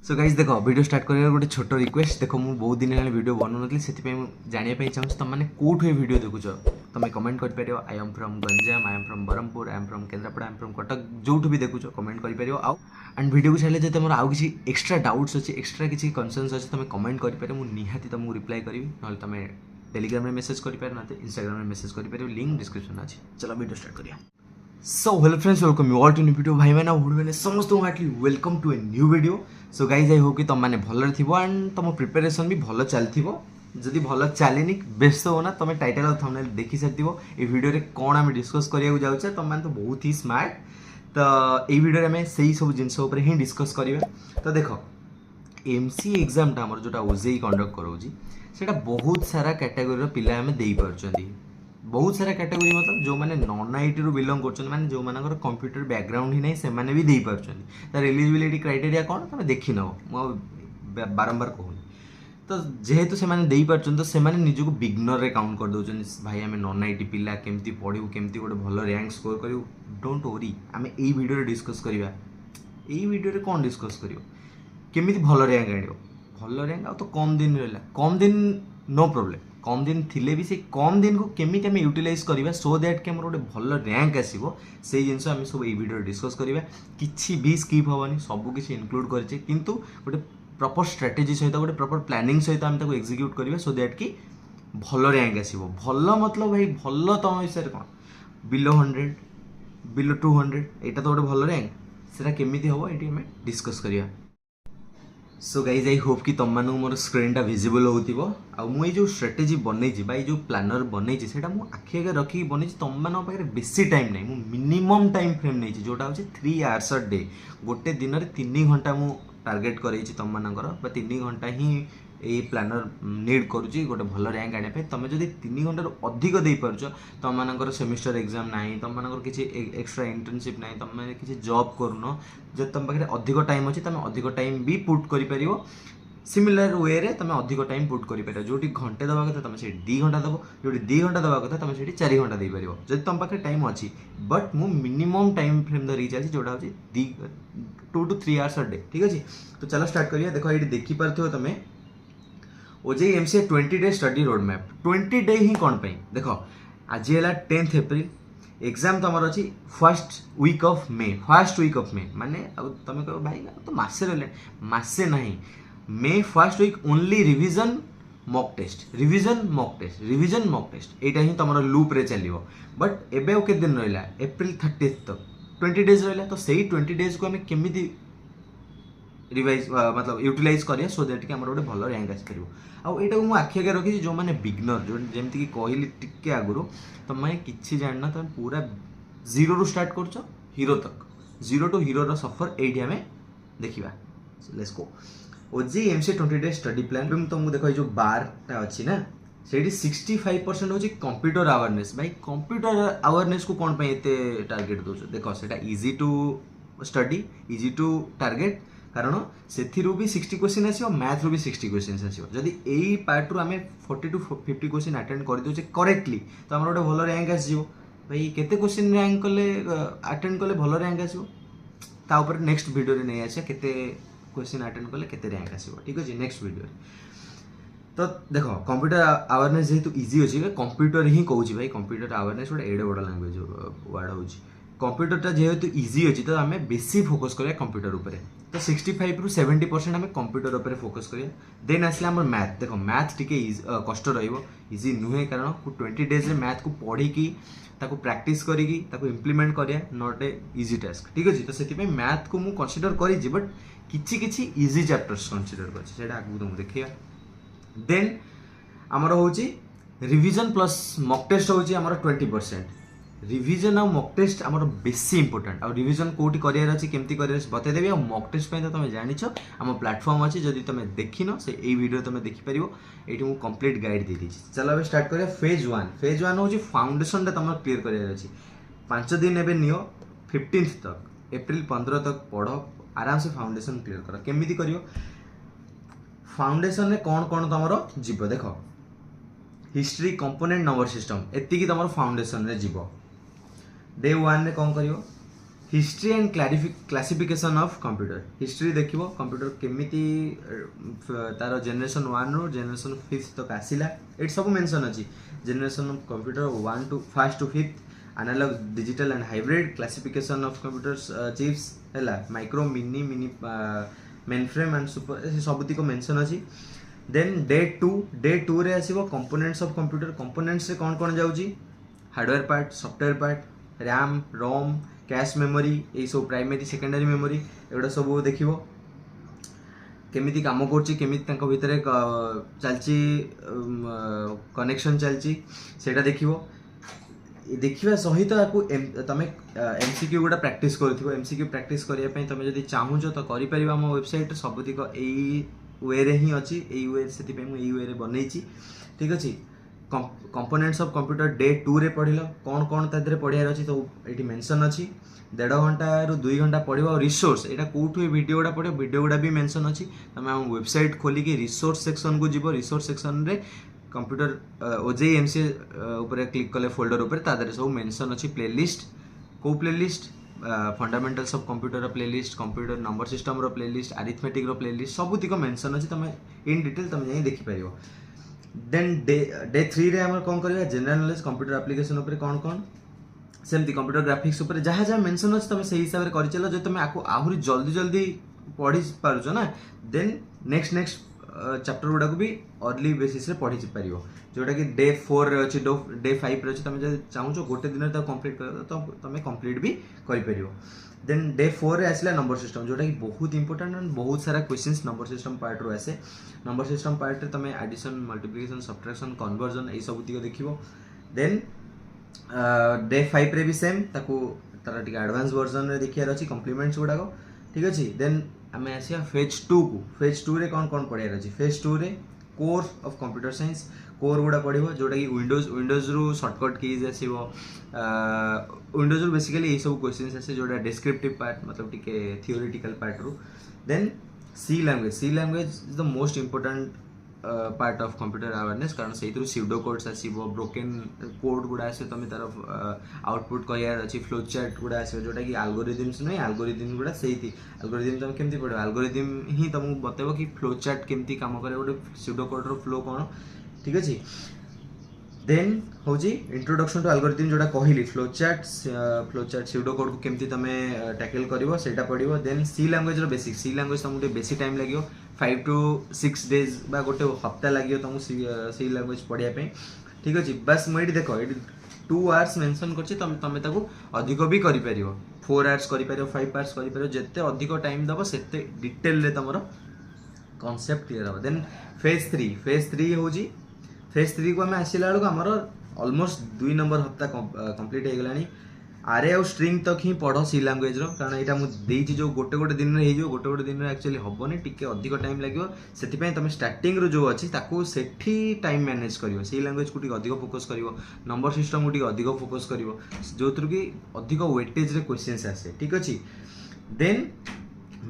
So guys देख video start कर गोटे छोट रिक्वेस्ट देख मुझे बहुत दिन है वीडियो बनौनी से जानापी चाहिए तुम मैंने कौटू ये वीडियो देखुच तुम कमेंट कर I am from Ganjam I am from Brahmapur I am from Kendrapara I am from Cuttack जो भी देखुच कमेंट कर आउ वीडियो को छाड़े जब आउ किसी एक्सट्रा डाउट्स अच्छी एक्सट्रा किसी कनसर्न्स अच्छे तुम कमेंट कर निहाती तुमको रिप्लाई करी ना तुम टेलीग्राम में मेसेज कर ना इंस्टाग्राम में मेसेज कर लिंक डिस्क्रिप्शन अच्छी चलो वीडियो स्टार्ट करिया। So hello friends welcome you all to new video भाई मैंने हुड मैंने समस्त heartily welcome to a new video. So guys I hope कि तुम मैंने भल थी एंड तुम प्रिपेरेसन भी भल चलती जदि भल चलनी व्यस्त हो ना तुम टाइटल और थंबनेल देखी सारी ये वीडियो रे कौन आम डिस्कस करिया जाऊे तुम मैंने तो बहुत ही स्मार्ट तो ये वीडियो आम से सब जिनस ही डिस्कस करिया। तो देख एमसी एग्जाम आमर जोटा ओजेई कंडक्ट कराऊँगी सेटा बहुत सारा कैटेगोरी पिला आम दे पार्टी बहुत सारा कैटेगोरी मतलब जो मैंने नॉन आईटी रू बिलोंग कर माने जो मानकर कंप्यूटर बैकग्राउंड ही नहीं से माने भी दे पार्टी तार एलिजिबिलिटी क्राइटेरिया कौन तुम देखी नब बारंबार कहूनी तो जेहेतु से दे पार्टी तो से निजक बिगनर रे काउंट कर दौरान भाई आम नॉन आईटी पिला केमती पढ़ू केमती गोटे भल रैंक स्कोर करूँ डोंट वरी आम यही वीडियो डिस्कस करवा यही वीडियो कौन डिस्कस कर केमी भल रैंक आण भल रैंक आ तो कम दिन रहा कम दिन नो प्रोब्लेम कम दिन थिले भी से कम दिन को केमी आम यूटिलाइज करवा सो दैट कि गोटे भल रैंक आसो से जिन आम सब ये वीडियो डिस्कस करवा कि भी स्किप हेनी सबकि इनक्लूड करचे किंतु गोटे प्रॉपर स्ट्रेटेजी सहित गोटे प्रॉपर प्लानिंग सहित आम ताको एग्जीक्यूट करवा सो दैट कि भल रैंक आसो भल मतलब भाई भल तुम विषय कौन बिलो 100 बिलो 200 यहाँ तो गोटे भल रैंक से केमी हम ये आम डिस्कस करवा। सो गाइज आई होप कि तुम मानू मोर स्क्रीनटा विजिबल हो मुझे जो स्ट्रेटेजी बनई जो प्लानर बनई से आखि आगे रखी बनई तुम मान पाखे बेसी टाइम नहीं मिनिमम टाइम फ्रेम नहीं जोटा हूँ 3 आवर्स अ डे गोटे दिन में 3 घंटा मु टार्गेट कर तुम मानकर 3 घंटा ही ये प्लानर नीड करुच्ची गोटे भल रैंक आने तुम जो 3 घंटार अधिक दे पार्छ तुम मानकर सेमिस्टर एग्जाम ना तुम मानकर किसी एक्स्ट्रा इंटर्नशिप ना तुम किसी जॉब करूँ जब तुम पाखे अधिक टाइम अच्छी तुम अधिक टाइम भी पुट कर सिमिलर वे रे तुम अधिक टाइम पुट कर जो घंटे दवा कथा तुम से 2 घंटा दब जो 2 घंटा दवा कथा तुम से 4 घंटा दे पार जब तुम पाखे टाइम अच्छी बट मु मिनिमम टाइम फ्रेम धरी चलती जोटा हूँ 2 to 3 आवर्स अ डे ठीक अच्छे। तो चलो स्टार्ट करिए देख ये देखिपार तुम OJEE MCA 20 day study road map 20 day ही कौन पाई देख आज है 10 एप्रिल एग्जाम तुम अच्छी फर्स्ट वीक ऑफ मे माने तुम कह भाई तो मसे रहा मसे ना मे first week only revision mock test यहाँ ही तुम लूप रे चलो बट एबे के दिन रहा एप्रिल 30 तक 20 डेज रहा तो सही 20 डेज को आम केमी रिवाइज मतलब यूटिलाइज करिया सो दैट कि आमर गोटे भल रैंक आसपार आईटा मुझे आखि आगे रखी जो मैंने बिगनर जो जमीक कहली टिके आगु तुम कि जानना तुम पूरा 0 रू स्टार्ट कर हीरो तक 0 टू हीरो सफर ये आम देखा let's go OJEE MCA 20 day study plan तुमको देख जो बारटा अच्छी ना से 65% हूँ कंप्यूटर अवेयरनेस भाई कंप्यूटर अवेयरनेस को कौन एते टार्गेट दो देख से easy to study easy to target कारण से भी 60 क्वेश्चन आसो मैथ रू भी 60 क्वेश्चन आसो जदि यही पार्ट रू आम 40 to 50 क्वेश्चन अटेंड कर दे करेक्टली तो आम गोटे भल रैंक आसो भाई केते क्वेश्चन रैंक कले अटेंड कले भल रैंक आसो तापर नेक्स्ट वीडियो रे नहीं आसे केते क्वेश्चन अटेंड कले केते रैंक आसो ठीक अच्छे नेक्स्ट वीडियो। तो देख कंप्यूटर अवेयरनेस जेहेतु इजी अच्छी कंप्यूटर ही कहूँ भाई कंप्यूटर अवेयरनेस गोटे एडे बड़ लैंग्वेज वर्ड हूँ कंप्यूटरटा जेहेतु इजी अच्छी तो आम बेसी फोकस करिया कंप्यूटर उपरे तो 65 ରୁ 70% आम कंप्यूटर उपरे फोकस करिया देन आसला आम मैथ देख मैथ टिके कष्ट इजी नुहे कारण 20 डेज मैथ को पढ़ी प्रैक्टिस करी इम्प्लीमेंट करिया नॉट ए इजी टास्क ठीक अच्छे। तो से मैथ को मुझे कनसीडर करी बट किछि इजी चैप्टर्स कनसीडर कर आगे तुमको देखिए देन आमर हूँ रिविजन प्लस मॉक टेस्ट हूँ आमर 20% रिविजन और मॉक टेस्ट आमर बेसी इंपोर्टेंट आ रिविजन कौटी करार अच्छी केमती करार बतईदेवी और मॉक टेस्ट तो तुम जानिछ आम प्लेटफॉर्म अच्छी जदि तुम देखिन से यही वीडियो तुम देखिपर ये मुझे कंप्लीट गाइड दे दीजिए। चलो अब स्टार्ट करिए फेज 1 हूँ फाउंडेशन तुम क्लीयर करार अच्छी 5 दिन एवं नियो 15 तक एप्रिल 15 तक पढ़ आराम से फाउंडेशन क्लीयर कर केमी कर फाउंडेशन में कौन कौन तुम जीव देख हिस्ट्री कंपोनेंट नंबर सिस्टम एति तुम फाउंडेशन रे जीव डे 1 रे कौन करियो history and classification of computer history देखिबो कंप्यूटर केमिति तार जनरेशन 1 रो जनरेशन 5 तक आसिला एट सब मेंशन अछि generation of computer 1 to 5 to 5 analog digital and hybrid classification of computers chips हैला micro mini mini mainframe and super सबुति को मेंशन अछि देन डे 2 रे आसीबो कंपोनेंट्स ऑफ कंप्यूटर कंपोनेंट्स से कौन जाउची hardware part software part RAM रोम cache memory ये सब प्राइमरी सेकेंडरी मेमोरी एगुड़ा सब देखिबो केमिति काम करछि केमिति तांको भितरे चलछि कनेक्शन चलछि सेटा देखिबो देखिबा सहित आपको तमे एमसीक्यू गुडा प्रैक्टिस करथिबो एमसीक्यू प्रैक्टिस करिया पई तमे जदी चाहूजो तो करि परिबा हम वेबसाइट सबुतिक एई वे रे ही अछि एई वे सेति पई मु एई वे रे बनैछि ठीक अछि कंपोनेंट्स ऑफ कंप्यूटर डे 2 रे पढ़िलो कौन तादरे पढ़ियार अछि तो एठी मेंशन अछि 1.5 घंटा रु 2 घंटा पढ़िबो रिसोर्स एटा कोठु ए वीडियो गुडा पढ़िबो वीडियो गुडा भी मेंशन अछि तमे हम वेबसाइट खोली के रिसोर्स सेक्शन को जिवो रिसोर्स सेक्शन रे कंप्यूटर ओजेएमसी ऊपर क्लिक कले फोल्डर ऊपर तादरे सब मेंशन अछि प्लेलिस्ट को प्लेलिस्ट फंडामेंटल्स ऑफ कंप्यूटर रो प्लेलिस्ट कंप्यूटर नंबर सिस्टम रो प्लेलिस्ट अरिथमेटिक रो प्लेलिस्ट सबुतिक मेंशन अछि तमे इन डिटेल तमे जाई देखि परिबो देन डे 3 रे हमर कोन करबा जनरल नॉलेज कंप्यूटर एप्लीकेशन ऊपर कोन सेमती कंप्यूटर ग्राफिक्स ऊपर जहाँ जहाँ मेंशन अछि तमे सही हिसाब रे करि चलो जे तमे आको आहुरी जल्दी पढ़ी पारुछो ना देन नेक्स्ट चैप्टर गुडा को भी अर्ली बेसिस रे पढ़ी पारिबो जोटा कि डे 4 रे अछि डे 5 रे अछि तमे जे चाहूछो गोटे दिन ता कंप्लीट कर तो तमे कंप्लीट भी करि परिबो देन डे 4 रे आसला नंबर सिस्टम जोटा कि बहुत इंपोर्टेंट एंड बहुत सारा क्वेश्चंस नंबर सिस्टम पार्ट रो आसे नंबर सिस्टम पार्ट रे तमे एडिशन मल्टीप्लिकेशन सब्ट्रैक्शन कन्वर्जन ए सब तिको देखिबो देन डे 5 रे भी सेम ताको तारा टिक एडवांस वर्जन रे देखियार अछि कॉम्प्लीमेंट्स गुडा को ठीक अछि देन आमे आसिया फेज 2 को फेज 2 रे कौन पढ़ियार अछि फेज 2 रे core of computer science core गुडा पढ़िबो जोटा कि विंडोज रू शॉर्टकट कीज आसीबो विंडोज रू बेसिकली ए सब क्वेश्चंस आसे जोटा डिस्क्रिप्टिव पार्ट मतलब टिके थियोरेटिकल पार्ट रू then C language is the most important part of computer awareness कारण से स्यूडो कोड्स आसीबो ब्रोकन कोड गुडा आसे तमे तार आउटपुट करियार अछि फ्लो चार्ट गुडा आसे जोटा कि एल्गोरिथम्स नै एल्गोरिथम गुडा सेही एल्गोरिथम तमे केमति पढो एल्गोरिथम ही तमु बतेबो कि फ्लो चार्ट केमति काम करे गोटे स्यूडो कोड रो फ्लो कोन ठीक अछि देन होजी इंट्रोडक्शन टू एल्गोरिथम जोटा कहली फ्लो चार्ट स्यूडो कोड को केमति तमे टैकल करिवो सेटा पढिवो देन सी लैंग्वेज रो बेसिक सी लैंग्वेज तमु बेसी टाइम लागियो 5 to 6 days बा गोटे हफ्ता लागियो तमु सी लैंग्वेज पढ़िया पे ठीक अछि बस मोइडी देखो एडी 2 आवर्स मेंशन करछि तमे ताको अधिक भी करि परियो 4 आवर्स करि परियो 5 आवर्स करि परियो जत्ते अधिक टाइम दबो सेते डिटेल रे तमरो कांसेप्ट क्लियर हो देन फेज 3 होजी फेज 3 को हमें आसिला बेलको हमर ऑलमोस्ट 2 नंबर हफ्ता कंप्लीट हो गलानी आरे और स्ट्रिंग तक ही पढ़ो सी लैंग्वेज रो कारण एटा मु देइछि जो गोटे दिन रे हेजो गोटे दिन रे एक्चुअली हबोनी टिके अधिक टाइम लागियो सेति पय तमे स्टार्टिंग रो जो अछि ताको सेठी टाइम मैनेज करियो सी लैंग्वेज को टिके अधिक फोकस करियो नंबर सिस्टम को टिके अधिक फोकस करियो जोथुर की अधिक वेटेज रे क्वेश्चंस आसे ठीक अछि देन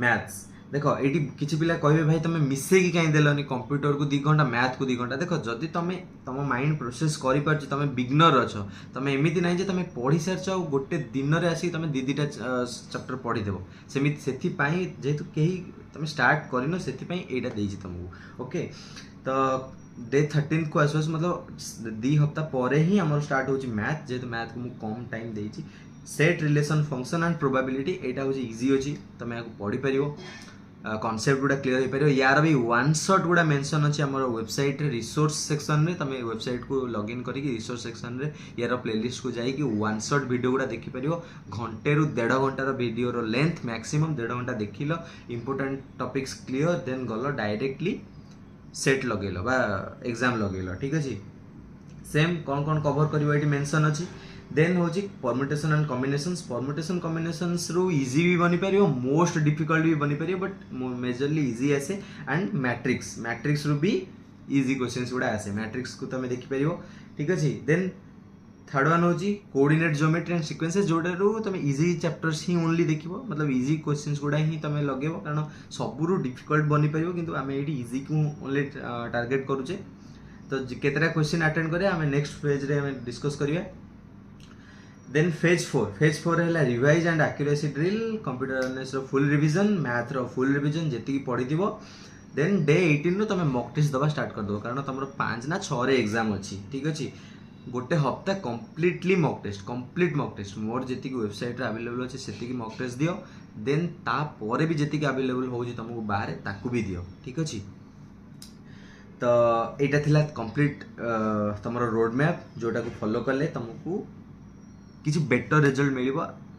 मैथ्स देखो एटी किछि पिला कहबे भाई तमे मिसे की काई देलनी कंप्यूटर को 2 घंटा मैथ को 2 घंटा देखो जदी तमे तम माइंड प्रोसेस करि परछ तमे बिगनर अछ तमे एमिति नै जे तमे पढी सरछ आ गोटे दिन रे आसी तमे दीटा चैप्टर पढी देबो सेमिति सेति पई जेतु केही तमे स्टार्ट करिनो सेति पई एटा देछि तमको ओके तो डे 13 को आसस मतलब 2 हफ्ता परे ही हमर स्टार्ट होछि मैथ जेतु मैथ को मु कम टाइम देछि set relation function and probability एटा होछि इजी होछि तमे आको पढी परियो कॉन्सेप्ट गुडा क्लियर हो पारो यार भी वन शॉट गुडा मेंशन अछि हमर वेबसाइट रे रिसोर्स सेक्शन रे तमे वेबसाइट को लॉगिन करी कि रिसोर्स सेक्शन रे यार प्लेलिस्ट को जाई कि वन शॉट वीडियो गुडा देखि परियो घंटे रु 1.5 घंटा रो वीडियो रो लेंथ मैक्सिमम 1.5 घंटा देखिलो इंपोर्टेंट टॉपिक्स क्लियर देन गलो डायरेक्टली सेट लगेलो बा एग्जाम लगेलो ठीक अछि सेम कोन कवर करिवो एटी मेंशन अछि देन होची परम्यूटेशन एंड कॉम्बिनेशंस रो इजी भी बनी परियो मोस्ट डिफिकल्ट भी बनी परियो बट मेजरली इजी आसे एंड मैट्रिक्स रो भी इजी क्वेश्चंस गुडा आसे मैट्रिक्स को तमे देखि परियो ठीक अछि देन थर्ड वन होची कोऑर्डिनेट ज्योमेट्री एंड सीक्वेंसेस जोडे रो तमे इजी चैप्टर्स ही ओनली देखिबो मतलब इजी क्वेश्चंस गुडा ही तमे लगेबो कारण सबुरु डिफिकल्ट बनी परियो किंतु आमे एडी इजी को ओनली टारगेट करूचे तो केतरा क्वेश्चन अटेंड करे आमे नेक्स्ट पेज रे आमे डिस्कस करिया देन फेज 4 है revise and accuracy drill computer awareness रो फुल रिवीजन मैथ रो फुल रिवीजन जेतिकी पढ़ी देन डे 18 रो तुम मॉक टेस्ट दबा स्टार्ट कर दो कारण तुम 5 ना 6 रे एग्जाम अच्छी ठीक अच्छे गोटे हफ्ता कंप्लीटली मॉक टेस्ट मोर जी वेबसाइट अवेलेबल अच्छे से मॉक टेस्ट दियो देन तापर भी जी अवेलेबल हो तुमको बाहर ताकू भी दियो ठीक अच्छे तो यहाँ थिला कंप्लीट तुम रोड मैप जोटा को फॉलो कले तुमको किसी बेटर रिजल्ट मिल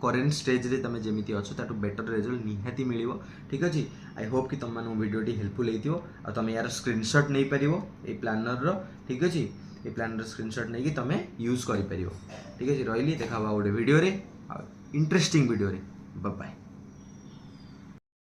करेन्ट स्टेज रे तुम जमी अच्छो ताटू बेटर रिजल्ट निहाती मिल ठीक अच्छे आई होप कि तुम वीडियोटी हेल्पफुल हो तुम यार स्क्रीनशॉट नहीं पार ये प्लानर रो ठीक अच्छे ये प्लानर स्क्रीनशॉट नहीं कि तुम यूज कर ठीक अच्छे रही देखा गोटे वीडियो रे इंटरेस्टिंग वीडियो रे बाय बाय।